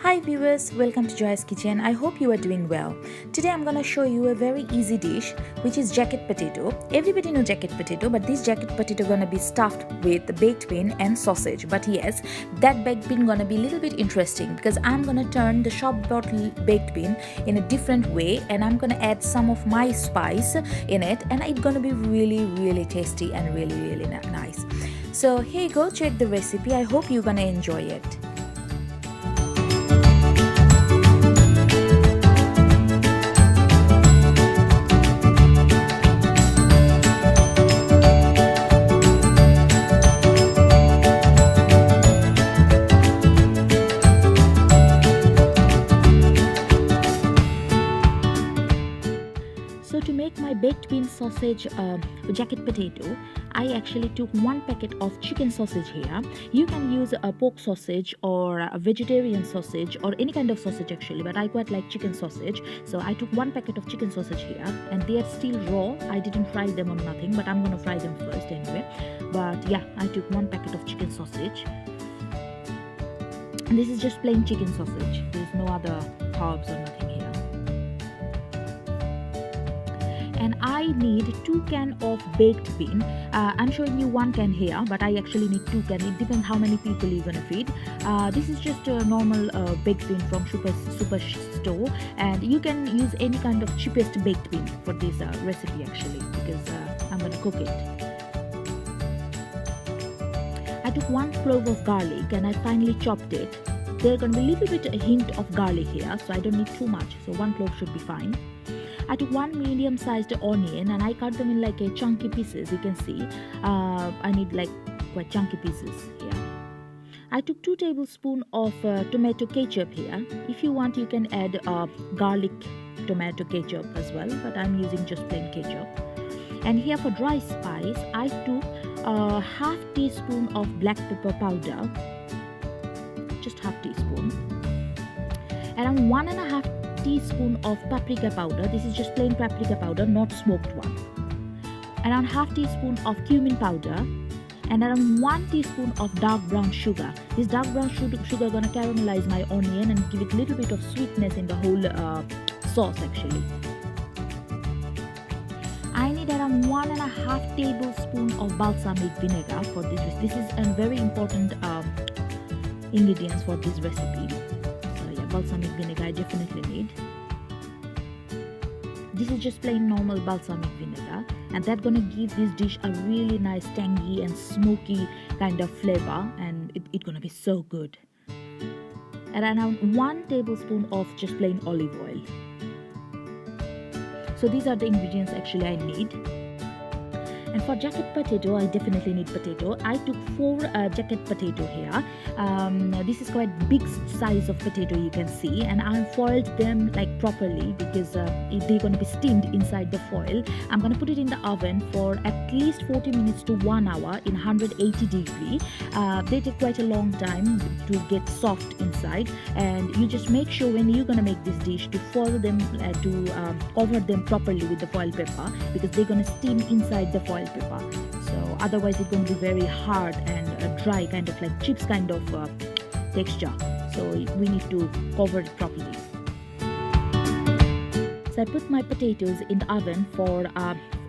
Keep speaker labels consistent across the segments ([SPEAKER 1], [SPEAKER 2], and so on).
[SPEAKER 1] Hi viewers, welcome to Joy's Kitchen. I hope you are doing well. Today I'm gonna show you a very easy dish which is jacket potato. Everybody know jacket potato, but this jacket potato gonna be stuffed with baked bean and sausage. But yes, that baked bean gonna be a little bit interesting because I'm gonna turn the shop bottle baked bean in a different way and I'm gonna add some of my spice in it and it's gonna be really tasty and really nice. So here you go, check the recipe. I hope you're gonna enjoy it. So to make my baked bean sausage jacket potato, I actually took 1 packet of chicken sausage here. You can use a pork sausage or a vegetarian sausage or any kind of sausage actually, but I quite like chicken sausage. So I took 1 packet of chicken sausage here and they are still raw. I didn't fry them or nothing, but I'm gonna fry them first anyway. But yeah, I took 1 packet of chicken sausage. And this is just plain chicken sausage. There's no other herbs or nothing here. And I need 2 cans of baked bean. I'm showing you 1 can here, but I actually need 2 cans. It depends how many people you're gonna feed. This is just a normal baked bean from super store, and you can use any kind of cheapest baked bean for this recipe actually, because I'm gonna cook it. I took 1 clove of garlic and I finely chopped it. There's gonna be a little bit a hint of garlic here, so I don't need too much. So 1 clove should be fine. I took 1 medium-sized onion and I cut them in like a chunky pieces. You can see I need like quite chunky pieces here. I took 2 tablespoons of tomato ketchup here. If you want, you can add garlic tomato ketchup as well, but I'm using just plain ketchup. And here for dry spice, I took half teaspoon of black pepper powder, just half teaspoon, around 1.5 teaspoon of paprika powder. This is just plain paprika powder, not smoked one. Around half teaspoon of cumin powder and around 1 teaspoon of dark brown sugar. This dark brown sugar gonna caramelize my onion and give it a little bit of sweetness in the whole sauce actually. I need around 1.5 tablespoon of balsamic vinegar for this. This is a very important ingredients for this recipe. Balsamic vinegar I definitely need. This is just plain normal balsamic vinegar, and that's gonna give this dish a really nice tangy and smoky kind of flavor, and it's gonna be so good. And around 1 tablespoon of just plain olive oil. So these are the ingredients actually I need. And for jacket potato, I definitely need potato. I took 4 jacket potato here. This is quite big size of potato, you can see, and I foiled them like properly because they're going to be steamed inside the foil. I'm going to put it in the oven for at least 40 minutes to 1 hour in 180 degree. They take quite a long time to get soft inside, and you just make sure when you're going to make this dish to foil them cover them properly with the foil paper, because they're going to steam inside the foil paper. So otherwise it's going to be very hard and dry, kind of like chips kind of texture. So we need to cover it properly. So I put my potatoes in the oven for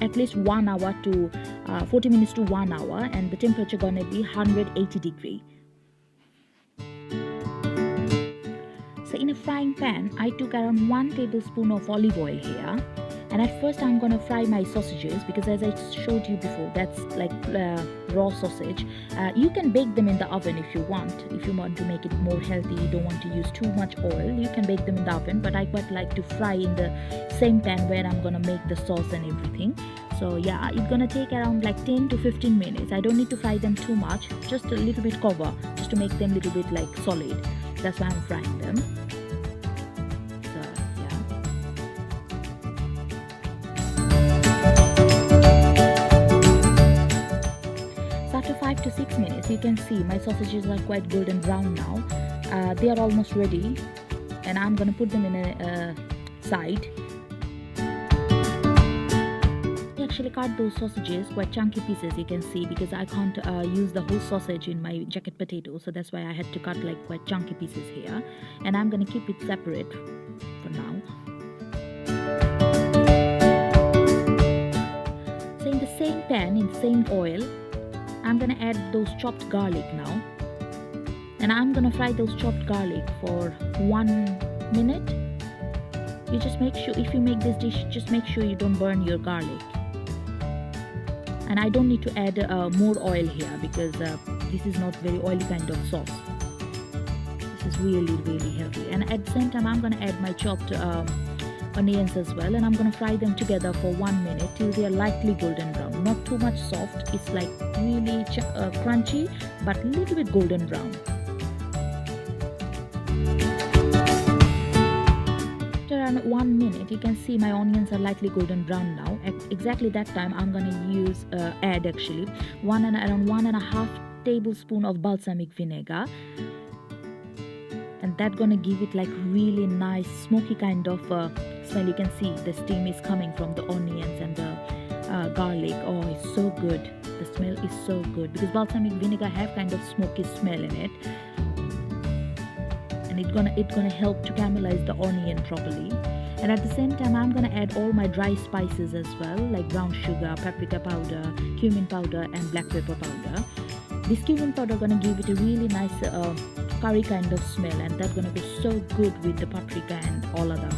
[SPEAKER 1] at least 1 hour to 40 minutes to 1 hour, and the temperature gonna be 180 degree. So in a frying pan, I took around 1 tablespoon of olive oil here. And at first I'm gonna fry my sausages, because as I showed you before, that's like raw sausage. You can bake them in the oven if you want. If you want to make it more healthy, you don't want to use too much oil, you can bake them in the oven. But I quite like to fry in the same pan where I'm gonna make the sauce and everything. So yeah, it's gonna take around like 10 to 15 minutes. I don't need to fry them too much, just a little bit cover, just to make them a little bit like solid. That's why I'm frying them. After 5 to 6 minutes, you can see my sausages are quite golden brown now. They are almost ready, and I'm gonna put them in a side. actually cut those sausages quite chunky pieces, you can see, because I can't use the whole sausage in my jacket potato, so that's why I had to cut like quite chunky pieces here, and I'm gonna keep it separate for now. So in the same pan, in the same oil, I'm gonna add those chopped garlic now, and I'm gonna fry those chopped garlic for 1 minute. You just make sure, if you make this dish, just make sure you don't burn your garlic. And I don't need to add more oil here, because this is not very oily kind of sauce. This is really healthy. And at the same time, I'm gonna add my chopped onions as well, and I'm gonna fry them together for 1 minute till they are lightly golden brown. Not too much soft, it's like really crunchy, but a little bit golden brown. After around 1 minute, you can see my onions are lightly golden brown now. At exactly that time, I'm gonna add actually around 1.5 tablespoon of balsamic vinegar, and that's gonna give it like really nice smoky kind of smell. You can see the steam is coming from the onions and the garlic. Oh, it's so good. The smell is so good because balsamic vinegar have kind of smoky smell in it. And it's gonna help to caramelize the onion properly. And at the same time, I'm gonna add all my dry spices as well, like brown sugar, paprika powder, cumin powder, and black pepper powder. This cumin powder gonna give it a really nice curry kind of smell, and that's gonna go so good with the paprika and all other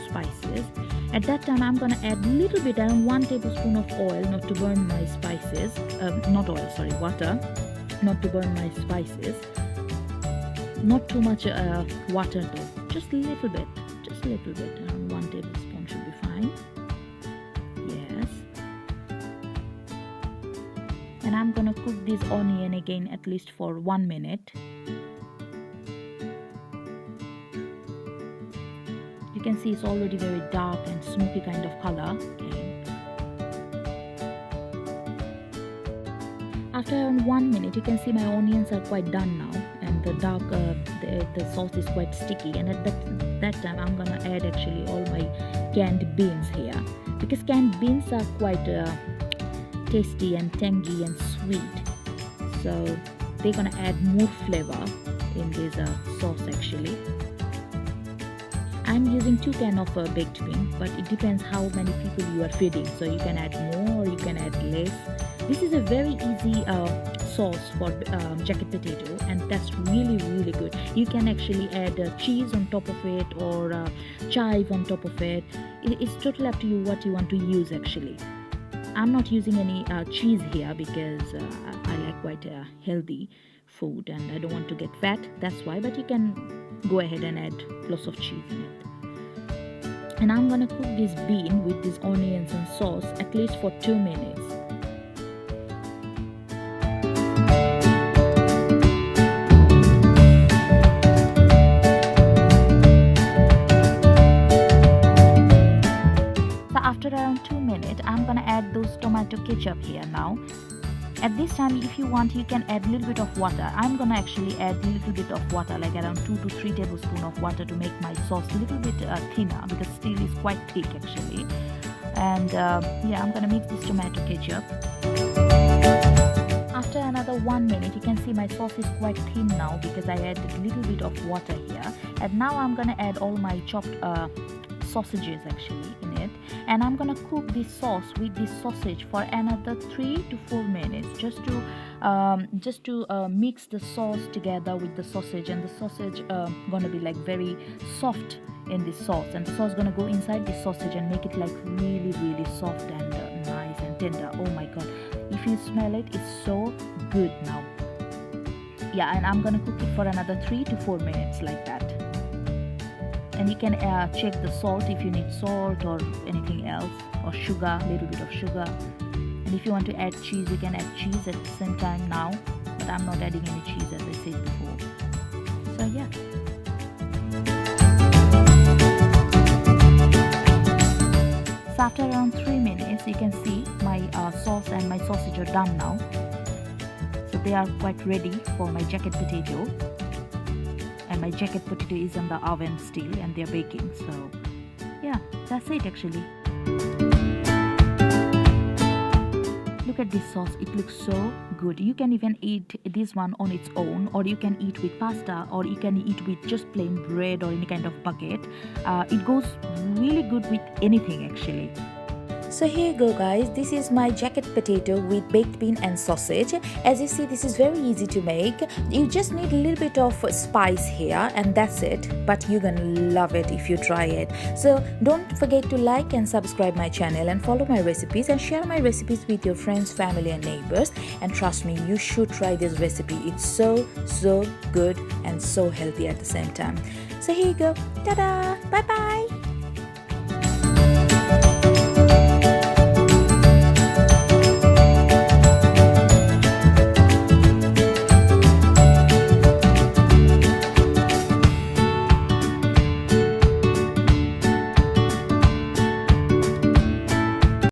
[SPEAKER 1] spices. At that time, I'm gonna add a little bit, around 1 tablespoon of oil, not to burn my spices. Water, not to burn my spices. Not too much water though, just a little bit, around 1 tablespoon should be fine. Yes. And I'm gonna cook this onion again at least for 1 minute. You can see it's already very dark and smoky kind of color. Okay. After around 1 minute, you can see my onions are quite done now, and the dark the sauce is quite sticky. And at that time, I'm gonna add actually all my canned beans here, because canned beans are quite tasty and tangy and sweet, so they're gonna add more flavor in this sauce actually. I'm using 2 cans of baked bean, but it depends how many people you are feeding, so you can add more or you can add less. This is a very easy sauce for jacket potato, and that's really good. You can actually add cheese on top of it, or chive on top of it. It's totally up to you what you want to use actually. I'm not using any cheese here because I like quite healthy food and I don't want to get fat, that's why, but you can go ahead and add lots of cheese in it. And I'm gonna cook this bean with these onions and sauce at least for 2 minutes. After around 2 minutes, I'm gonna add those tomato ketchup here now. At this time, if you want, you can add a little bit of water. I'm gonna actually add a little bit of water, like around 2 to 3 tablespoons of water, to make my sauce a little bit thinner, because still is quite thick actually. And yeah, I'm gonna mix this tomato ketchup. After another 1 minute, you can see my sauce is quite thin now because I added a little bit of water here. And now I'm gonna add all my chopped sausages actually in it, and I'm gonna cook this sauce with this sausage for another 3 to 4 minutes, just to mix the sauce together with the sausage, and the sausage gonna be like very soft in this sauce, and the sauce gonna go inside the sausage and make it like really soft and nice and tender. Oh my god, if you smell it, it's so good now. Yeah, and I'm gonna cook it for another 3 to 4 minutes like that. And you can check the salt if you need salt or anything else, or sugar, a little bit of sugar. And if you want to add cheese, you can add cheese at the same time now, but I'm not adding any cheese as I said before. So yeah. So after around 3 minutes, you can see my sauce and my sausage are done now. So they are quite ready for my jacket potato. And my jacket potato is in the oven still, and they're baking. So yeah, that's it actually. Look at this sauce, it looks so good. You can even eat this one on its own, or you can eat with pasta, or you can eat with just plain bread or any kind of bucket. It goes really good with anything actually. So here you go guys, this is my jacket potato with baked bean and sausage. As you see, this is very easy to make. You just need a little bit of spice here and that's it, but you're gonna love it if you try it. So don't forget to like and subscribe my channel and follow my recipes and share my recipes with your friends, family and neighbors. And trust me, you should try this recipe. It's so good and so healthy at the same time. So here you go. Ta-da! Bye-bye!